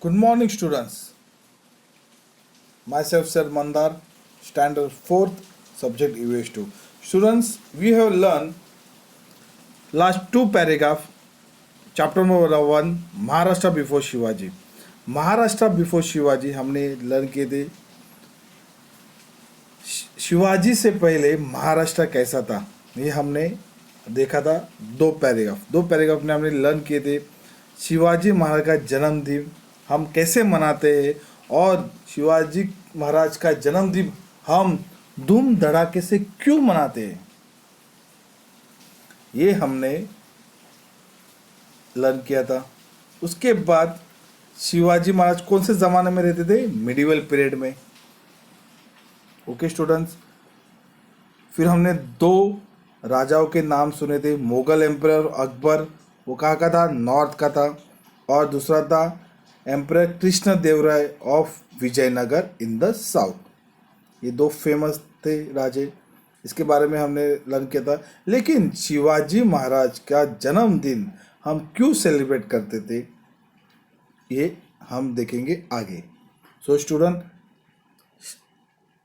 Good morning, students. Myself, Sir Mandar, Standard 4th, subject EVS 2. Students, we have learned last two paragraph, chapter number 1, Maharashtra before Shivaji. Maharashtra before Shivaji हमने learn किए थे। शिवाजी से पहले महाराष्ट्र कैसा था ये हमने देखा था। दो पैराग्राफ में हमने लर्न किए थे। शिवाजी महाराज का जन्मदिन हम कैसे मनाते हैं और शिवाजी महाराज का जन्मदिन हम धूम धड़ाके से क्यों मनाते हैं, ये हमने लर्न किया था। उसके बाद शिवाजी महाराज कौन से ज़माने में रहते थे? मिडिवल पीरियड में। ओके स्टूडेंट्स, फिर हमने दो राजाओं के नाम सुने थे। मुगल एम्परर अकबर, वो कहाँ का था? नॉर्थ का था। और दूसरा था emperor Krishna Dev Rai of Vijayanagar in the south. ये दो फेमस थे राजे, इसके बारे में हमने लर्न किया था। लेकिन शिवाजी महाराज का जन्मदिन हम क्यों सेलिब्रेट करते थे ये हम देखेंगे आगे। So student,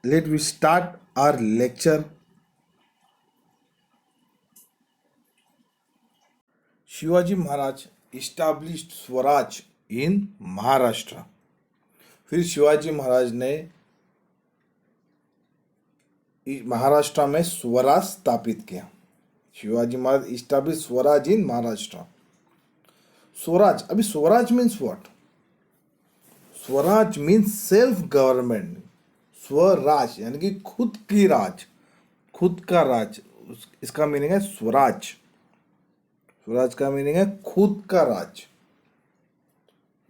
let we start our lecture. Shivaji Maharaj established Swaraj in Maharashtra. फिर शिवाजी महाराज ने महाराष्ट्र में स्वराज स्थापित किया। Shivaji Maharaj establish Swaraj in Maharashtra. स्वराज, अभी Swaraj means what? Swaraj means self government. स्वराज यानी कि खुद की राज, खुद का राज, इसका मीनिंग है स्वराज। स्वराज का मीनिंग है खुद का राज।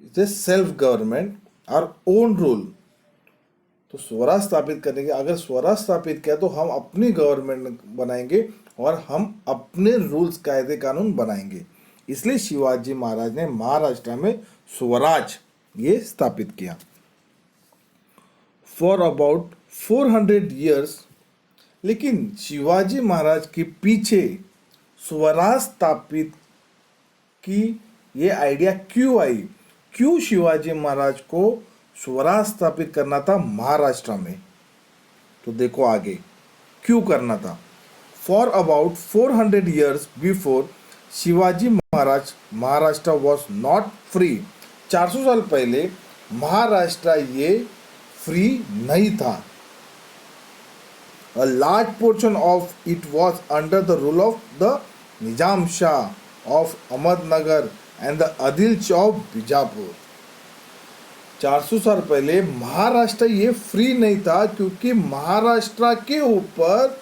इसे सेल्फ गवर्नमेंट और ओन रूल। तो स्वराज स्थापित करने के, अगर स्वराज स्थापित किया तो हम अपनी गवर्नमेंट बनाएंगे और हम अपने रूल्स, कायदे कानून बनाएंगे। इसलिए शिवाजी महाराज ने महाराष्ट्र में स्वराज ये स्थापित किया। For about 400 years. लेकिन शिवाजी महाराज के पीछे स्वराज स्थापित की ये आइडिया क्यों आई? क्यों शिवाजी महाराज को स्वराज स्थापित करना था महाराष्ट्र में? तो देखो आगे क्यों करना था। For about 400 years before Shivaji Maharaj, Maharashtra was not free. 400 साल पहले महाराष्ट्र ये फ्री नहीं था। A large portion of it was under the rule of the Nizam Shah of Ahmednagar and the Adil Shah of Bijapur। 400 साल पहले महाराष्ट्र ये फ्री नहीं था क्योंकि महाराष्ट्र के ऊपर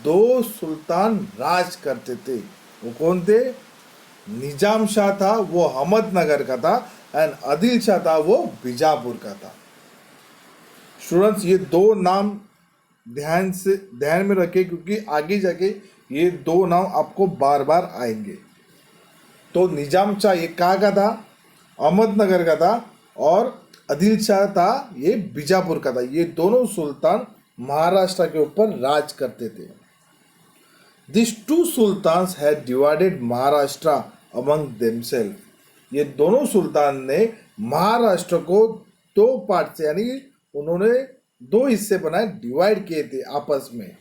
दो सुल्तान राज करते थे। वो कौन थे? निजाम शाह था, वो अहमदनगर का था, एंड आदिल शाह था, वो बीजापुर का था। स्टूडेंट्स, ये दो नाम ध्यान में रखें क्योंकि आगे जाके ये दो नाम आपको बार बार आएंगे। तो निजाम शाह ये कहाँ का था? अहमदनगर का था। और आदिल शाह था, ये बीजापुर का था। ये दोनों सुल्तान महाराष्ट्र के ऊपर राज करते थे। These two sultans had divided Maharashtra among themselves। ये दोनों सुल्तान ने महाराष्ट्र को दो पार्ट से, यानी उन्होंने दो हिस्से बनाए, डिवाइड किए थे आपस में।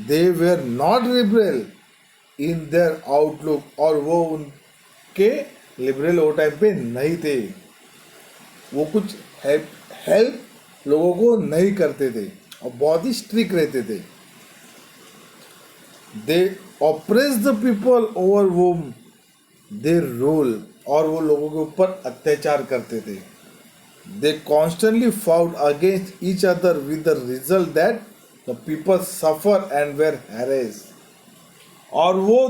They were not liberal in their outlook, और वो उनके लिबरल वो टाइम पे नहीं थे। वो कुछ हेल्प लोगों को नहीं करते थे और बहुत ही स्ट्रिक्ट रहते थे। They oppress the people over whom they rule, और वो लोगों के ऊपर अत्याचार करते थे। They constantly fought against each other with the result that the people suffer and were harassed। और वो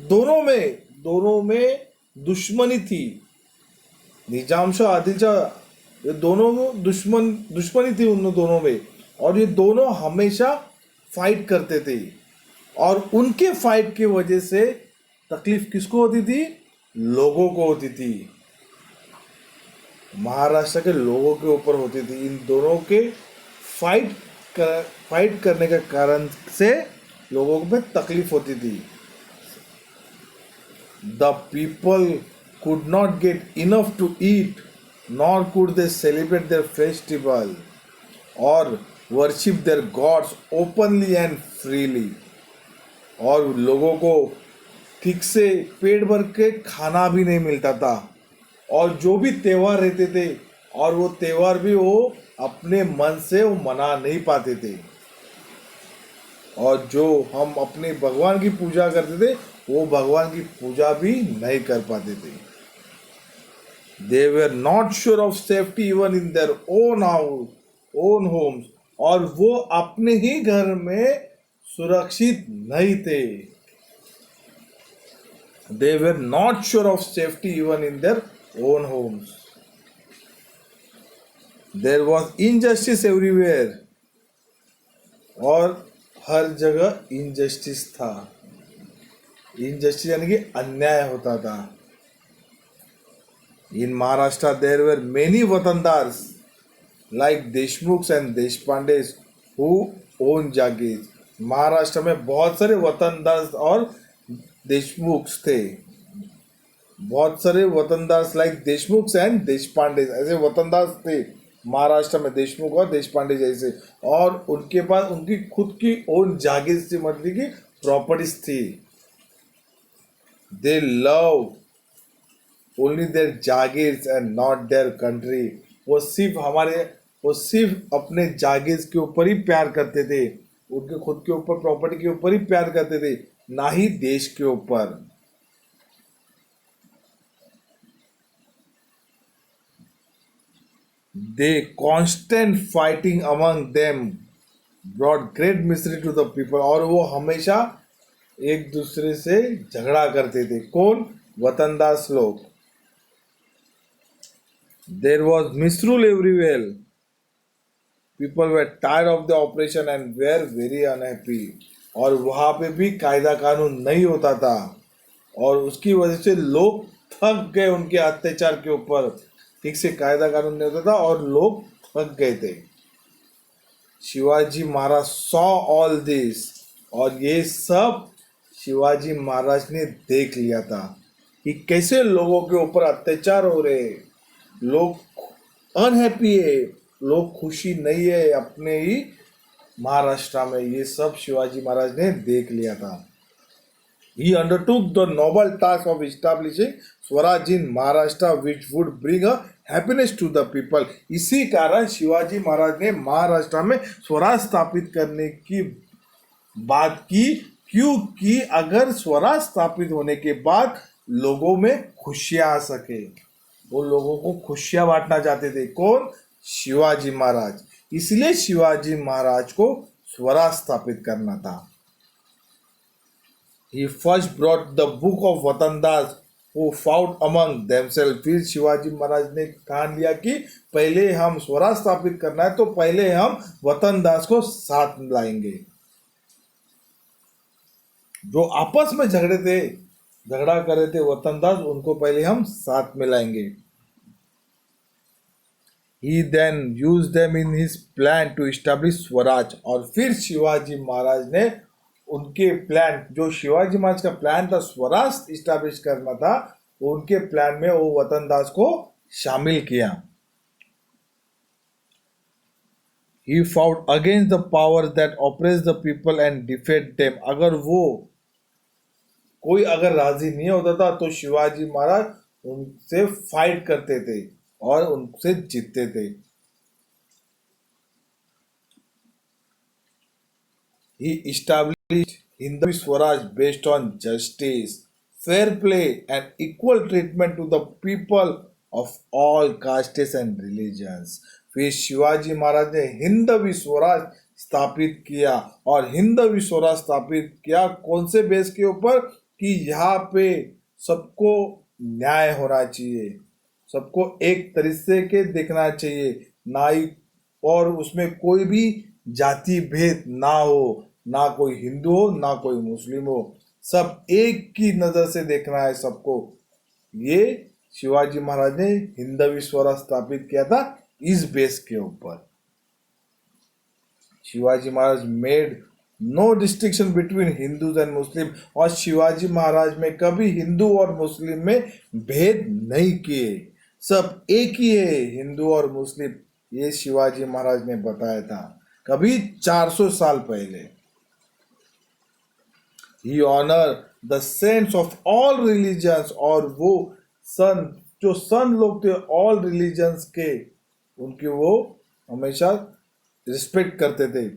दोनों में दुश्मनी थी। निजाम शाह, आदिल शाह, ये दोनों दुश्मनी थी उन दोनों में, और ये दोनों हमेशा फाइट करते थे। और उनके फाइट की वजह से तकलीफ किसको होती थी? लोगों को होती थी, महाराष्ट्र के लोगों के ऊपर होती थी। इन दोनों के फाइट करने के कारण से लोगों में तकलीफ होती थी। The people could not get enough to eat, nor could they celebrate their festival or worship their gods openly and freely. और लोगों को ठीक से पेट भर के खाना भी नहीं मिलता था, और जो भी त्यौहार रहते थे और वो त्यौहार भी वो अपने मन से वो मना नहीं पाते थे, और जो हम अपने भगवान की पूजा करते थे वो भगवान की पूजा भी नहीं कर पाते थे. They were not sure of safety even in their own house, own homes, और वो अपने ही घर में सुरक्षित नहीं थे. They were not sure of safety even in their own homes. There was injustice everywhere, और हर जगह इनजस्टिस था. इनजस्टिस यानी कि अन्याय होता था. In Maharashtra there were many watandars like Deshmukh and Deshpande who own jagir. Maharashtra में बहुत सारे वतनदार और देशमुख थे. बहुत सारे वतनदार लाइक देशमुख एंड देशपांडे, ऐसे वतनदार थे महाराष्ट्र में, देशमुख और देशपांडे जैसे, और उनके पास उनकी खुद की ओन जागीर थी, मतलब की प्रॉपर्टीज थी. They love only their jagirs and not their country. वो सिर्फ अपने जागीर के ऊपर ही प्यार करते थे, उनके खुद के ऊपर प्रॉपर्टी के ऊपर ही प्यार करते थे, ना ही देश के ऊपर. Their constant fighting among them brought great mystery to the people. और वो हमेशा एक दूसरे से झगड़ा करते थे. कौन? वतनदास लोग. There was misrule everywhere. People were tired of the operation and were very unhappy. और वहाँ पे भी कायदा कानून नहीं होता था, और उसकी वजह से लोग थक गए उनके अत्याचार के ऊपर. ठीक से कायदा कानून नहीं होता था और लोग थक गए थे. Shivaji Maharaj saw all this, और ये सब शिवाजी महाराज ने देख लिया था कि कैसे लोगों के ऊपर अत्याचार हो रहे, लोग अनहैप्पी है, लोग खुशी नहीं है अपने ही महाराष्ट्र में. ये सब शिवाजी महाराज ने देख लिया था. He undertook the noble task of establishing Swaraj in Maharashtra, which would bring a happiness to the people. इसी कारण शिवाजी महाराज ने महाराष्ट्र में स्वराज स्थापित करने की बात की, क्योंकि अगर स्वराज स्थापित होने के बाद लोगों में खुशियां आ सके. वो लोगों को खुशियां बांटना चाहते थे. कौन? शिवाजी महाराज. इसलिए शिवाजी महाराज को स्वराज स्थापित करना था. He first brought the book of वतनदास who fought among themselves. फिर शिवाजी महाराज ने ठान लिया कि पहले हम स्वराज स्थापित करना है तो पहले हम वतनदास को साथ लाएंगे. जो आपस में झगड़ा कर रहे थे वतनदास, उनको पहले हम साथ में लाएंगे. He then used them in his plan to establish Swaraj. और फिर शिवाजी महाराज ने उनके प्लान, जो शिवाजी महाराज का प्लान था स्वराज इस्टेब्लिश करना था, उनके प्लान में वो वतनदास को शामिल किया. He fought against the powers that oppress the people and defeat them. अगर कोई राजी नहीं होता था तो शिवाजी महाराज उनसे फाइट करते थे और उनसे जीतते थे. He established Hindu Swaraj based on justice, fair play, and equal treatment to the people of all castes and religions. फिर शिवाजी महाराज ने हिंदवी स्वराज स्थापित किया. और हिंदवी स्वराज स्थापित किया कौन से बेस के ऊपर? कि यहाँ पे सबको न्याय होना चाहिए, सबको एक तरीके के देखना चाहिए, ना ही और उसमें कोई भी जाति भेद ना हो, ना कोई हिंदू हो ना कोई मुस्लिम हो, सब एक की नजर से देखना है सबको. ये शिवाजी महाराज ने हिंदवी स्वराज स्थापित किया था इस बेस के ऊपर. Shivaji Maharaj made no distinction between Hindus and Muslim, और शिवाजी महाराज में कभी हिंदू और मुस्लिम में भेद नहीं किए, सब एक ही है हिंदू और मुस्लिम, ये शिवाजी महाराज ने बताया था कभी 400 साल पहले। He honour the saints of all religions, और वो सन जो सन लोग थे ऑल रिलीजन्स के, उनकी वो हमेशा रिस्पेक्ट करते थे।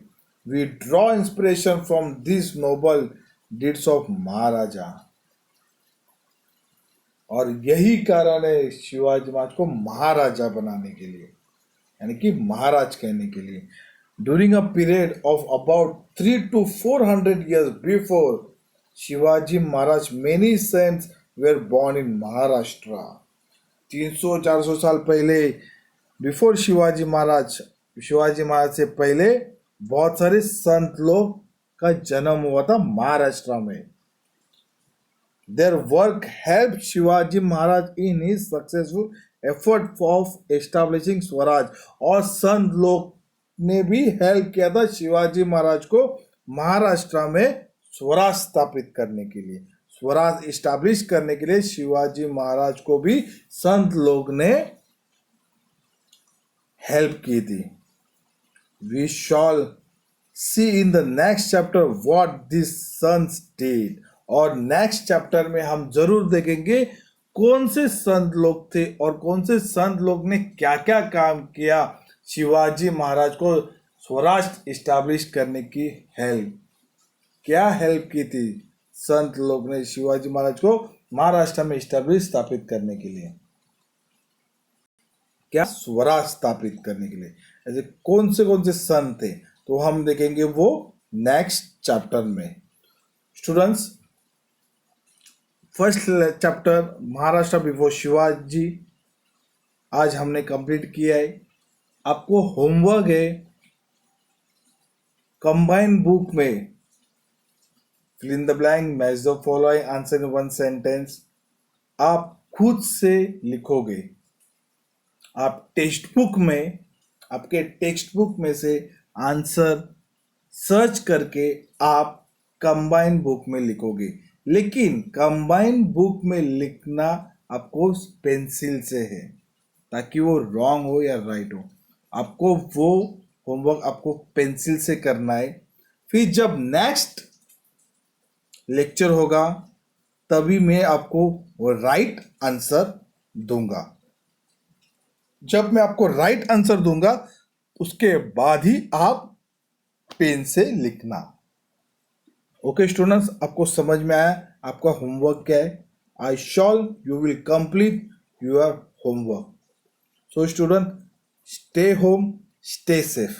We draw inspiration from this noble deeds of Maharaja, और यही कारण है शिवाजी महाराज को महाराजा बनाने के लिए, यानी कि महाराज कहने के लिए। During a period of about 300 to 400 years before Shivaji Maharaj, many saints were born in Maharashtra. 300-400 साल पहले, बिफोर शिवाजी महाराज से पहले बहुत सारे संत लोग का जन्म हुआ था महाराष्ट्र में। Their work helped Shivaji Maharaj in his successful effort of establishing Swaraj, और संत लोग ने भी हेल्प किया था शिवाजी महाराज को महाराष्ट्र में स्वराज स्थापित करने के लिए, स्वराज इस्टेब्लिश करने के लिए शिवाजी महाराज को भी संत लोग ने हेल्प की थी। We shall see in the next chapter what these sons did, और नेक्स्ट चैप्टर में हम जरूर देखेंगे कौन से संत लोग थे और कौन से संत लोग ने क्या क्या काम किया शिवाजी महाराज को स्वराज इस्टेब्लिश करने की हेल्प, क्या हेल्प की थी संत लोग ने शिवाजी महाराज को महाराष्ट्र में इस्टेब्लिश स्थापित करने के लिए, क्या स्वराज स्थापित करने के लिए, ऐसे कौन से संत थे, तो हम देखेंगे वो नेक्स्ट चैप्टर में। Students, first chapter Maharashtra before Shivaji आज हमने कंप्लीट किया है। आपको होमवर्क है, कंबाइन बुक में fill in the blank, match the following, answer in one sentence आप खुद से लिखोगे। आप टेक्स्ट बुक में, आपके टेक्स्ट बुक में से आंसर सर्च करके आप कंबाइन बुक में लिखोगे, लेकिन कंबाइन बुक में लिखना आपको पेंसिल से है, ताकि वो रॉन्ग हो या राइट हो, आपको वो होमवर्क आपको पेंसिल से करना है। फिर जब नेक्स्ट लेक्चर होगा तभी मैं आपको वो राइट आंसर दूंगा। जब मैं आपको राइट आंसर दूंगा उसके बाद ही आप पेन से लिखना। ओके स्टूडेंट्स, आपको समझ में आया आपका होमवर्क क्या है? I shall you will complete your homework. So student, stay home, stay safe.